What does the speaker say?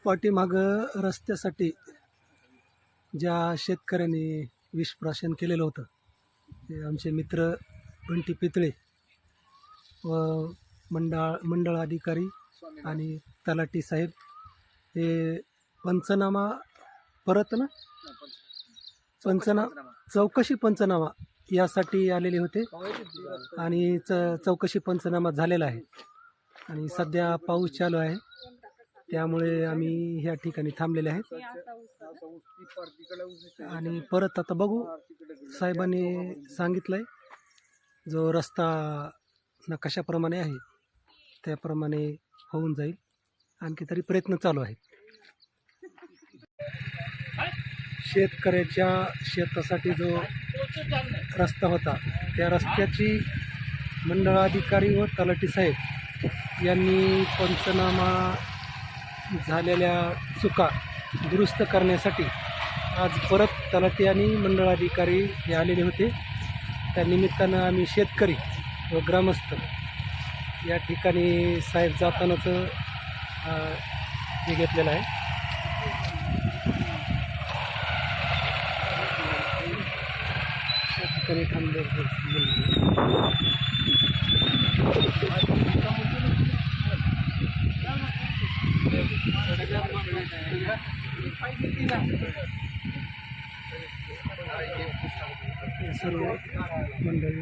पाठीमागं रस्त्यासाठी ज्या शेतकऱ्यांनी विषप्राशन केलेलं होतं ते आमचे मित्र बंटी पितळे व मंडळ अधिकारी आणि तलाठी साहेब हे पंचनामा परत ना चौकशी पंचनामा यासाठी आलेले होते आणि चौकशी पंचनामा झालेला आहे आणि सध्या पाऊस चालू आहे त्यामुळे आम्ही ह्या ठिकाणी थांबलेले आहेत आणि परत आता बघू साहेबांनी सांगितलंय जो रस्ता नकाशाप्रमाणे आहे त्याप्रमाणे होऊन जाईल आणखी तरी प्रयत्न चालू आहेत शेतकऱ्याच्या शेतासाठी जो रस्ता होता त्या रस्त्याची मंडळाधिकारी व तलाठी साहेब यांनी पंचनामा झालेल्या चुका दुरुस्त करण्यासाठी आज परत तलाठी आणि मंडळाधिकारी हे आलेले होते त्या निमित्तानं आम्ही शेतकरी व ग्रामस्थ या ठिकाणी साहेब जातानाच हे घेतलेलं आहे शेतकरी थांबले सर्व मंडळी